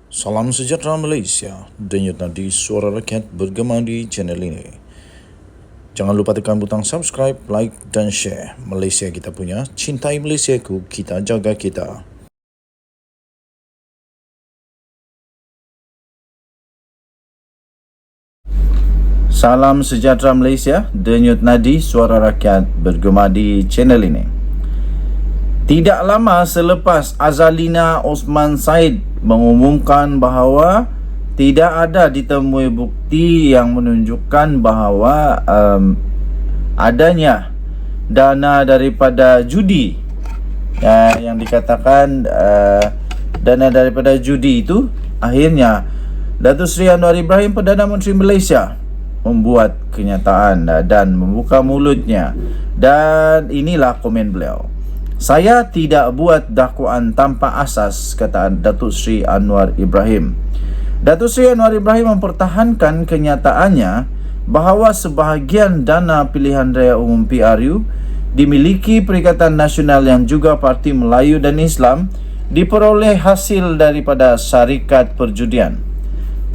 Salam sejahtera Malaysia, denyut nadi suara rakyat bergema di channel ini. Jangan lupa tekan butang subscribe, like dan share. Malaysia kita punya, cintai Malaysiaku, kita jaga kita. Salam sejahtera Malaysia, denyut nadi suara rakyat bergema di channel ini. Tidak lama selepas Azalina Osman Said mengumumkan bahawa tidak ada ditemui bukti yang menunjukkan bahawa adanya dana daripada judi, yang dikatakan dana daripada judi itu, akhirnya Datuk Seri Anwar Ibrahim, Perdana Menteri Malaysia, membuat kenyataan dan membuka mulutnya, dan inilah komen beliau. Saya tidak buat dakwaan tanpa asas, kata Datuk Seri Anwar Ibrahim. Datuk Seri Anwar Ibrahim mempertahankan kenyataannya bahawa sebahagian dana pilihan raya umum PRU dimiliki Perikatan Nasional yang juga Parti Melayu dan Islam diperoleh hasil daripada syarikat perjudian.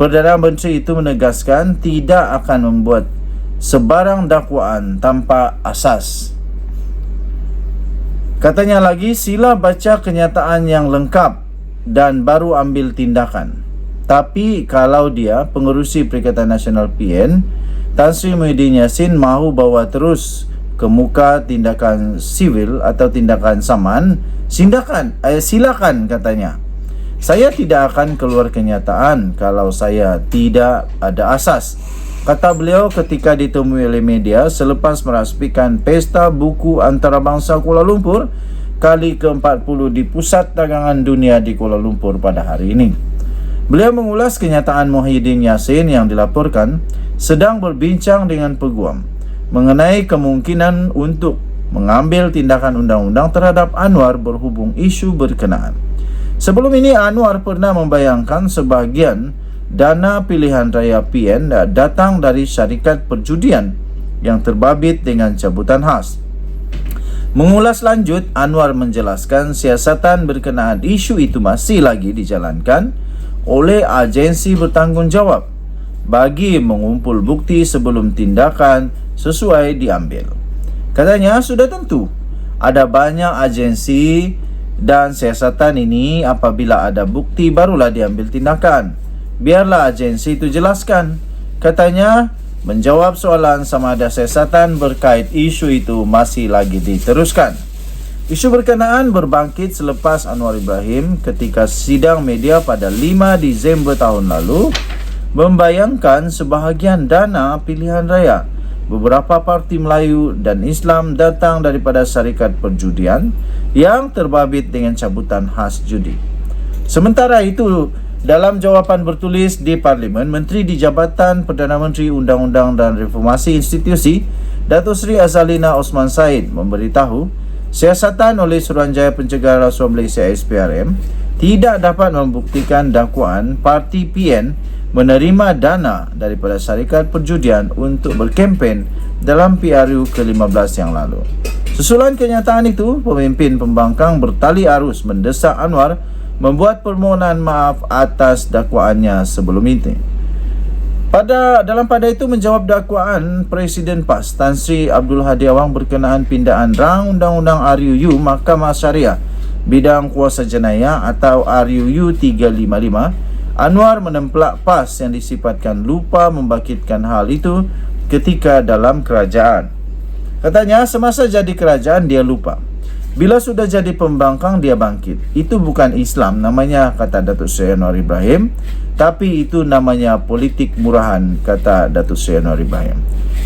Perdana Menteri itu menegaskan tidak akan membuat sebarang dakwaan tanpa asas. Katanya lagi, sila baca kenyataan yang lengkap dan baru ambil tindakan. Tapi kalau dia, pengerusi Perikatan Nasional PN, Tan Sri Muhyiddin Yassin, mahu bawa terus ke muka tindakan sivil atau tindakan saman, silakan, katanya. Saya tidak akan keluar kenyataan kalau saya tidak ada asas, kata beliau ketika ditemui oleh media selepas merasmikan Pesta Buku Antarabangsa Kuala Lumpur kali ke-40 di Pusat Dagangan Dunia di Kuala Lumpur pada hari ini. Beliau mengulas kenyataan Muhyiddin Yassin yang dilaporkan sedang berbincang dengan peguam mengenai kemungkinan untuk mengambil tindakan undang-undang terhadap Anwar berhubung isu berkenaan. Sebelum ini, Anwar pernah membayangkan sebahagian dana pilihan raya PN datang dari syarikat perjudian yang terbabit dengan cabutan khas. Mengulas lanjut, Anwar menjelaskan siasatan berkenaan isu itu masih lagi dijalankan oleh agensi bertanggungjawab bagi mengumpul bukti sebelum tindakan sesuai diambil. Katanya sudah tentu ada banyak agensi dan siasatan ini, apabila ada bukti barulah diambil tindakan. Biarlah agensi itu jelaskan. Katanya, menjawab soalan sama ada siasatan berkait isu itu masih lagi diteruskan. Isu berkenaan berbangkit selepas Anwar Ibrahim ketika sidang media pada 5 Disember tahun lalu membayangkan sebahagian dana pilihan raya beberapa parti Melayu dan Islam datang daripada syarikat perjudian yang terbabit dengan cabutan khas judi. Sementara itu, dalam jawapan bertulis di Parlimen, Menteri di Jabatan Perdana Menteri Undang-Undang dan Reformasi Institusi, Datuk Seri Azalina Osman Said, memberitahu siasatan oleh Suruhanjaya Pencegahan Rasuah Malaysia SPRM tidak dapat membuktikan dakwaan parti PN menerima dana daripada syarikat perjudian untuk berkempen dalam PRU ke-15 yang lalu. Susulan kenyataan itu, pemimpin pembangkang bertali arus mendesak Anwar membuat permohonan maaf atas dakwaannya sebelum itu. Pada itu menjawab dakwaan Presiden PAS Tan Sri Abdul Hadi Awang berkenaan pindaan rang Undang-Undang RUU Mahkamah Syariah Bidang Kuasa Jenayah atau RUU 355, Anwar menemplak PAS yang disifatkan lupa membangkitkan hal itu ketika dalam kerajaan. Katanya, semasa jadi kerajaan dia lupa. Bila sudah jadi pembangkang dia bangkit. Itu bukan Islam namanya, kata Datuk Seri Anwar Ibrahim, tapi itu namanya politik murahan, kata Datuk Seri Anwar Ibrahim.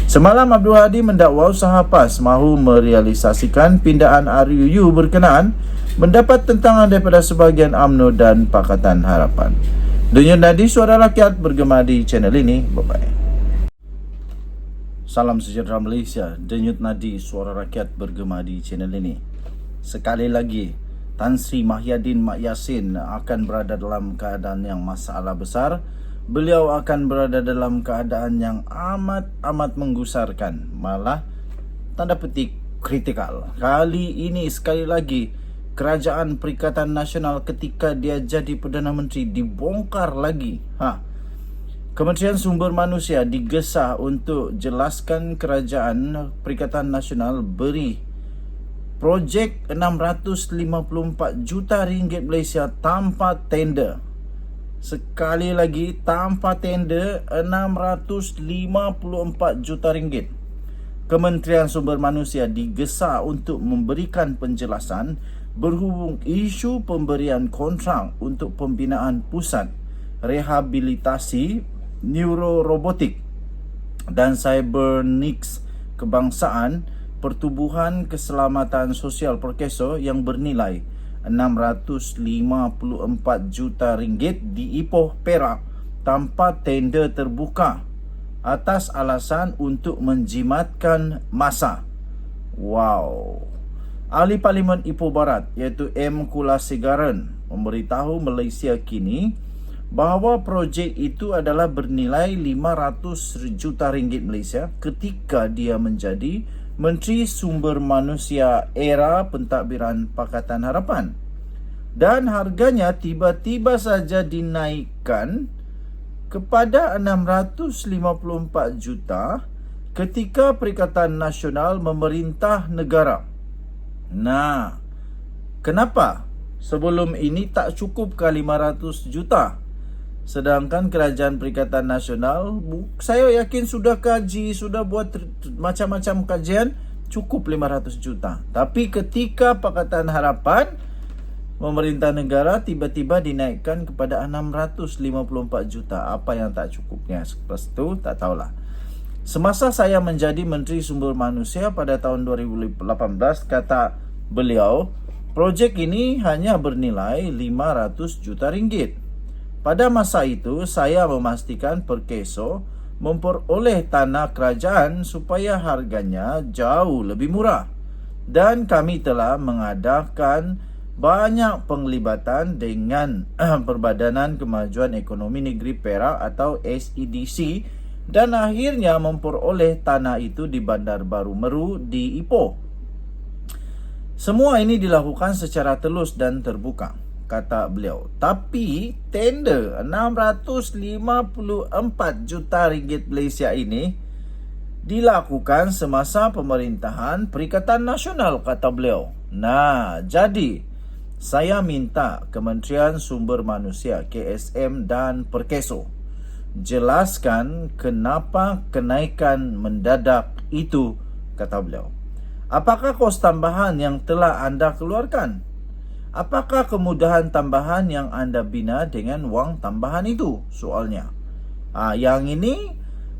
Semalam Abdul Hadi mendakwa usaha PAS mahu merealisasikan pindaan RUU berkenaan mendapat tentangan daripada sebahagian UMNO dan Pakatan Harapan. Denyut nadi suara rakyat bergema di channel ini. Bye-bye. Salam sejahtera Malaysia, denyut nadi suara rakyat bergema di channel ini. Sekali lagi, Tan Sri Muhyiddin Yassin akan berada dalam keadaan yang masalah besar. Beliau akan berada dalam keadaan yang amat menggusarkan, malah tanda petik kritikal. Kali ini sekali lagi Kerajaan Perikatan Nasional ketika dia jadi Perdana Menteri dibongkar lagi. Kementerian Sumber Manusia digesa untuk jelaskan Kerajaan Perikatan Nasional beri projek 654 juta ringgit Malaysia tanpa tender. Sekali lagi, tanpa tender 654 juta ringgit. Kementerian Sumber Manusia digesa untuk memberikan penjelasan berhubung isu pemberian kontrak untuk pembinaan pusat rehabilitasi neurorobotik dan cybernetics kebangsaan Pertubuhan Keselamatan Sosial Perkeso yang bernilai 654 juta ringgit di Ipoh, Perak tanpa tender terbuka atas alasan untuk menjimatkan masa. Wow. Ahli Parlimen Ipoh Barat iaitu M. Kulasegaran memberitahu Malaysia Kini bahawa projek itu adalah bernilai 500 juta ringgit Malaysia ketika dia menjadi Menteri Sumber Manusia era pentadbiran Pakatan Harapan. Dan harganya tiba-tiba saja dinaikkan kepada 654 juta ketika Perikatan Nasional memerintah negara. Nah, kenapa sebelum ini tak cukup ke 500 juta? Sedangkan Kerajaan Perikatan Nasional, saya yakin sudah kaji, sudah buat macam-macam kajian, cukup 500 juta. Tapi ketika Pakatan Harapan memerintah negara, tiba-tiba dinaikkan kepada 654 juta. Apa yang tak cukupnya? Lepas itu, tak tahulah. Semasa saya menjadi Menteri Sumber Manusia pada tahun 2018, kata beliau, projek ini hanya bernilai 500 juta ringgit. Pada masa itu, saya memastikan Perkeso memperoleh tanah kerajaan supaya harganya jauh lebih murah. Dan kami telah mengadakan banyak penglibatan dengan Perbadanan Kemajuan Ekonomi Negeri Perak atau SEDC dan akhirnya memperoleh tanah itu di Bandar Baru Meru di Ipoh. Semua ini dilakukan secara telus dan terbuka, kata beliau. Tapi tender 654 juta ringgit Malaysia ini dilakukan semasa pemerintahan Perikatan Nasional, kata beliau. Nah, jadi saya minta Kementerian Sumber Manusia, KSM dan Perkeso jelaskan kenapa kenaikan mendadak itu, kata beliau. Apakah kos tambahan yang telah anda keluarkan? Apakah kemudahan tambahan yang anda bina dengan wang tambahan itu? Soalnya. Yang ini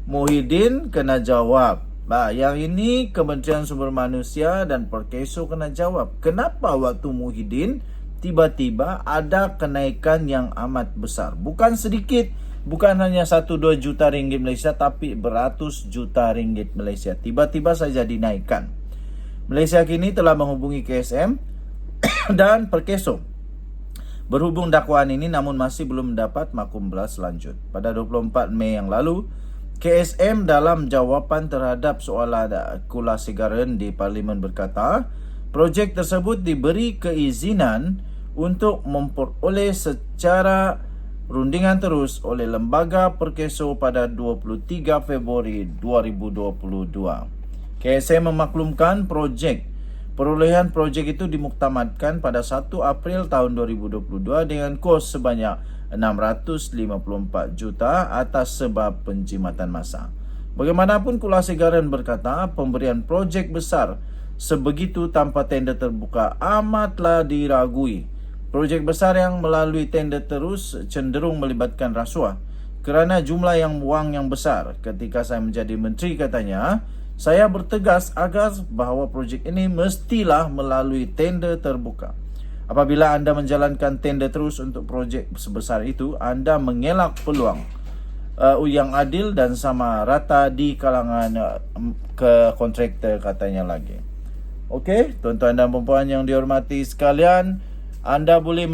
Muhyiddin kena jawab. Yang ini Kementerian Sumber Manusia dan Perkeso kena jawab. Kenapa waktu Muhyiddin tiba-tiba ada kenaikan yang amat besar? Bukan sedikit, bukan hanya 1-2 juta ringgit Malaysia, tapi beratus juta ringgit Malaysia. Tiba-tiba saja dinaikkan. Malaysia Kini telah menghubungi KSM dan Perkeso berhubung dakwaan ini, namun masih belum mendapat makum belas lanjut. Pada 24 Mei yang lalu, KSM dalam jawapan terhadap soalan Kulasegaran di Parlimen berkata, projek tersebut diberi keizinan untuk memperoleh secara rundingan terus oleh Lembaga Perkeso pada 23 Februari 2022. KSM memaklumkan perolehan projek itu dimuktamadkan pada 1 April tahun 2022 dengan kos sebanyak 654 juta atas sebab penjimatan masa. Bagaimanapun, Kulasegaran berkata pemberian projek besar sebegitu tanpa tender terbuka amatlah diragui. Projek besar yang melalui tender terus cenderung melibatkan rasuah kerana jumlah wang yang besar. Ketika saya menjadi menteri, katanya, saya bertegas agar bahawa projek ini mestilah melalui tender terbuka. Apabila anda menjalankan tender terus untuk projek sebesar itu, anda mengelak peluang yang adil dan sama rata di kalangan kontraktor, katanya lagi. Okey, tuan-tuan dan puan-puan yang dihormati sekalian, anda boleh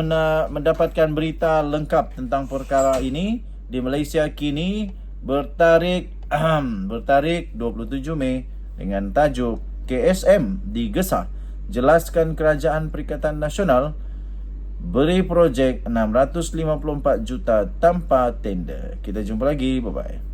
mendapatkan berita lengkap tentang perkara ini di Malaysia Kini bertarikh 27 Mei dengan tajuk KSM digesa jelaskan Kerajaan Perikatan Nasional beri projek 654 juta tanpa tender. Kita jumpa lagi. Bye-bye.